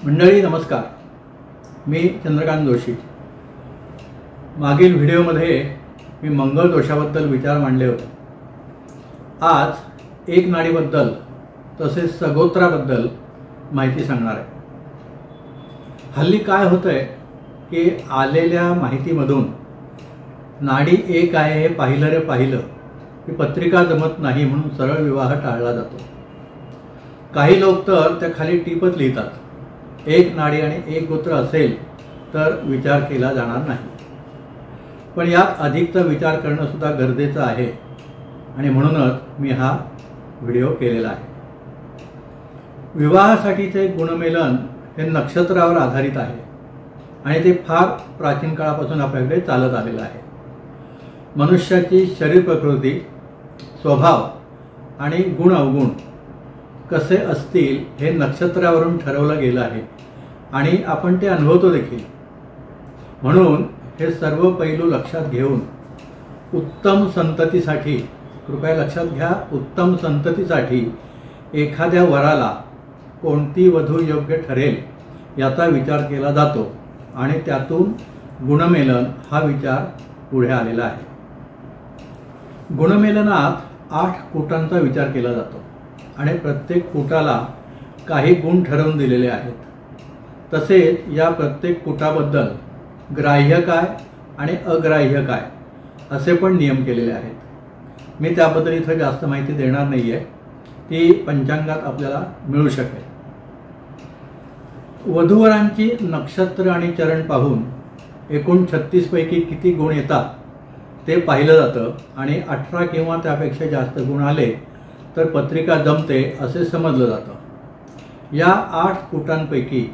मंडळी नमस्कार, मी चंद्रकांत जोशी। मागील व्हिडिओमध्ये मी मंगळ दोषाबद्दल विचार मांडले होते। आज एक नाडीबद्दल तसेच सगोत्राबद्दल माहिती सांगणार आहे। हल्ली काय होतंय की आलेल्या माहितीमधून नाडी एक आहे हे पाहिलं रे पाहिलं की पत्रिका जमत नाही म्हणून सरळ विवाह टाळला जातो। काही लोक तर त्या खाली टिपच लिहितात, एक नाडी आणि एक गोत्र असेल तर विचार केला जाणार नाही। पण यात अधिकचा विचार करणं सुद्धा गरजेचं आहे आणि म्हणूनच मी हा व्हिडिओ केलेला आहे। विवाहासाठीचे गुणमेलन हे नक्षत्रावर आधारित आहे आणि ते फार प्राचीन काळापासून आपल्याकडे चालत आलेलं आहे। मनुष्याची शरीर प्रकृती, स्वभाव आणि गुण अवगुण कसे असतील हे नक्षत्रावरून ठरवलं गेलं आहे आणि आपण ते अनुभवतो देखील। म्हणून हे सर्व पैलू लक्षात घेऊन उत्तम संततीसाठी, कृपया लक्षात घ्या, उत्तम संततीसाठी एखाद्या वराला कोणती वधू योग्य ठरेल याचा विचार केला जातो आणि त्यातून गुणमेलन हा विचार पुढे आलेला आहे। गुणमेलनात 8 कूटांचा विचार केला जातो आणि प्रत्येक कूटाला काही गुण ठरवून दिलेले आहेत। तसेच या प्रत्येक कूटाबद्दल ग्राह्य काय आणि अग्राह्य काय असे पण नियम केलेले आहेत। मी त्याबद्दल इथे जास्त माहिती देणार नाहीये, ती पंचांगात आपल्याला मिळू शकेल। वधूवरांची नक्षत्र आणि चरण पाहून एकूण 36 पैकी किती गुण येतात ते पाहिलं जातं आणि 18 किंवा त्यापेक्षा जास्त गुण आले तर पत्रिका जमते असे समजलं जातं। या 8 कूटांपैकी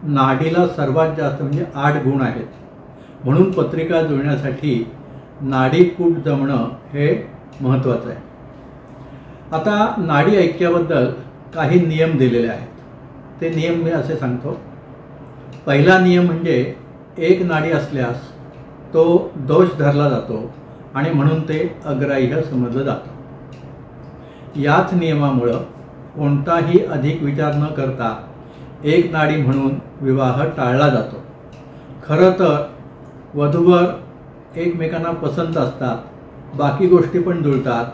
नाडीला सर्वात जास्त म्हणजे 8 गुण आहेत, म्हणून पत्रिका जुळण्यासाठी नाडी कूट जमणं हे महत्त्वाचं आहे। आता नाडी ऐक्याबद्दल काही नियम दिलेले आहेत, ते नियम मी असे सांगतो। पहिला नियम म्हणजे एक नाडी असल्यास तो दोष धरला जातो आणि म्हणून ते अग्राह्य समजलं जातं। याच नियमामुळं कोणताही अधिक विचार न करता एक नाडी म्हणून विवाह टाळला जातो। खरं तर वधूवर एकमेकांना पसंत असतात, बाकी गोष्टी पण जुळतात,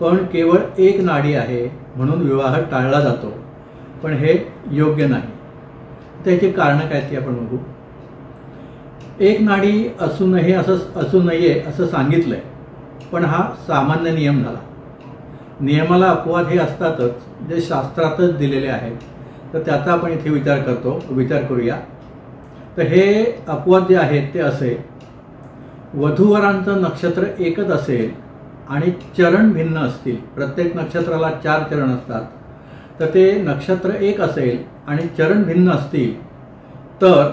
पण केवळ एक नाडी आहे म्हणून विवाह टाळला जातो, पण हे योग्य नाही। त्याची कारणं काय ती आपण बघू। एक नाडी असू नये असं सांगितलंय, पण हा सामान्य नियम झाला। नियमाला अपवाद हे असतातच जे शास्त्रातच दिलेले आहेत, तर त्याचा आपण इथे विचार करूया। तर हे अपवाद जे आहेत ते असे, वधूवरांचं नक्षत्र एकच असेल आणि चरण भिन्न असतील, प्रत्येक नक्षत्राला 4 चरण असतात, तर ते नक्षत्र एक असेल आणि चरण भिन्न असतील तर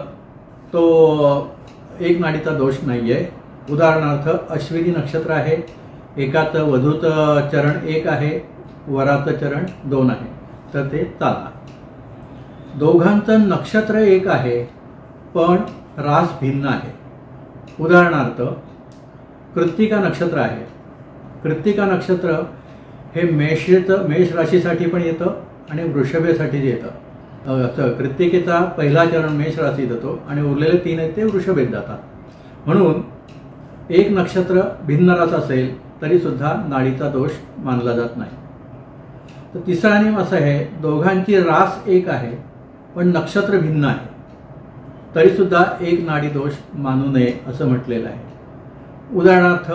तो एक नाडीचा दोष नाहीये। उदाहरणार्थ अश्विनी नक्षत्र आहे, एकाचं वधूचं चरण 1 आहे, वराचं चरण 2 आहे, तर ते चालणार। दोघांचं नक्षत्र एक आहे पण रास भिन्न आहे। उदाहरणार्थ कृत्तिका नक्षत्र आहे, कृत्तिका नक्षत्र हे मेष राशीसाठी पण येतं आणि वृषभेसाठी येतं। कृत्तिकेचा पहिला चरण मेष राशीत येतो आणि उरलेले 3 आहेत ते वृषभेत जातात। म्हणून एक नक्षत्र भिन्न रास असेल तरी सुद्धा नाडीचा दोष मानला जात नाही। तर तिसरा नियम असा आहे, दोघांची रास एक आहे पण नक्षत्र भिन्न आहे तरी सुद्धा एक नाडी दोष मानू नये असं म्हटलेलं आहे। उदाहरणार्थ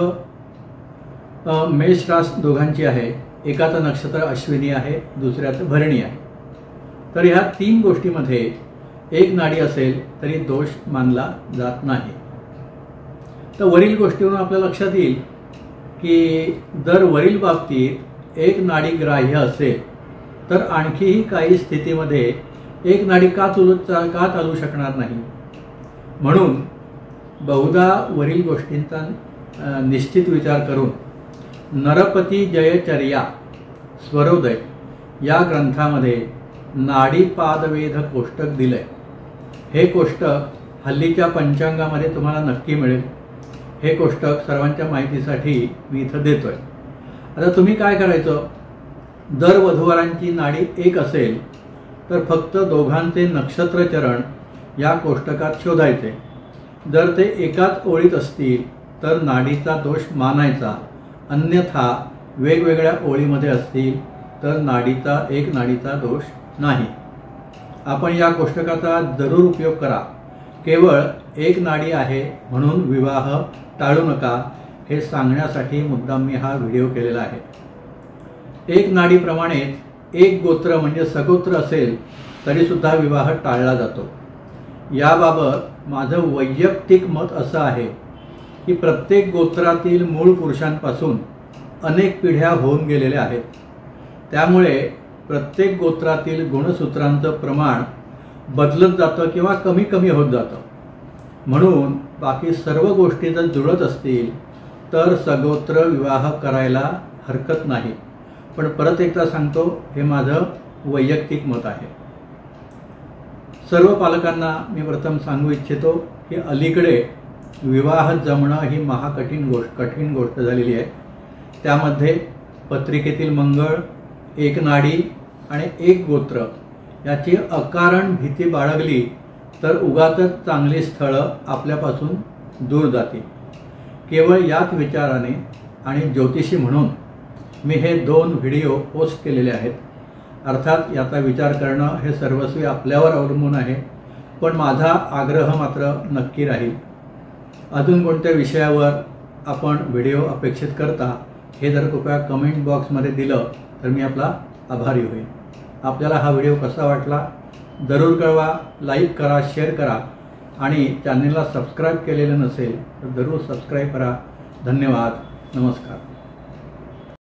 मेष रास दोघांची आहे, एकाचं नक्षत्र अश्विनी आहे, दुसऱ्याचं भरणी आहे, तर ह्या 3 गोष्टीमध्ये एक नाडी असेल तरी दोष मानला जात नाही। तर वरील गोष्टीवरून आपल्या लक्षात येईल की जर वरील बाबतीत एक नाडी ग्राह्य असेल तर आणखीही काही स्थितीमध्ये एक नाडी का चालू शकणार नाही। म्हणून बहुधा वरील गोष्टींचा निश्चित विचार करून नरपती जयचर्या स्वरोदय या ग्रंथामध्ये नाडी पादवेध कोष्टक दिलंय। हे कोष्टक हल्लीच्या पंचांगामध्ये तुम्हाला नक्की मिळेल। हे कोष्टक सर्वांच्या माहितीसाठी मी इथं देतोय। आता तुम्ही काय करायचं, जर वधूवरांची नाडी एक असेल तर फक्त दोघांचे नक्षत्र चरण या कोष्टकात शोधायचे। जर ते एकाच ओळीत असतील तर नाडीचा दोष मानायचा, अन्यथा वेगवेगळ्या ओळीमध्ये असतील तर एक नाडीचा दोष नाही। आपण या कोष्टकाचा जरूर उपयोग करा। केवळ एक नाडी आहे म्हणून विवाह टाळू नका हे सांगण्यासाठी मुद्दाम मी हा व्हिडिओ केलेला आहे। एक नाडीप्रमाणेच एक गोत्र म्हणजे सगोत्र असेल तरी सुद्धा विवाह टाळला जातो। याबाबत माझं वैयक्तिक मत असं आहे की प्रत्येक गोत्रातील मूळ पुरुषांपासून अनेक पिढ्या होऊन गेलेल्या आहेत, त्यामुळे प्रत्येक गोत्रातील गुणसूत्रांचं प्रमाण बदलत जातं किंवा कमी कमी होत जातं। म्हणून बाकी सर्व गोष्टी जर जुळत असतील तर सगोत्र विवाह करायला हरकत नाही। पण परत एकदा सांगतो, हे माझं वैयक्तिक मत आहे। सर्व पालकांना मी प्रथम सांगू इच्छितो की अलीकडे विवाह जमणं ही कठीण गोष्ट झालेली आहे। त्यामध्ये पत्रिकेतील मंगळ, एक नाडी आणि एक गोत्र याची अकारण भीती बाळगली तर उगाचच चांगली स्थळं आपल्यापासून दूर जातील। केवळ याच विचाराने आणि ज्योतिषी म्हणून मी हे 2 व्हिडिओ पोस्ट केलेले आहेत। अर्थात याचा विचार करणं हे सर्वस्वी आपल्यावर अवलंबून आहे, पण माझा आग्रह मात्र नक्की राहील। अजून कोणत्या विषयावर आपण व्हिडिओ अपेक्षित करता हे जर कृपया कमेंट बॉक्समध्ये दिलं तर मी आपला आभारी होईल। आपल्याला हा व्हिडिओ कसा वाटला जरूर कळवा, लाईक करा, शेअर करा आणि चॅनलला सबस्क्राईब केलेलं नसेल तर जरूर सबस्क्राईब करा। धन्यवाद, नमस्कार।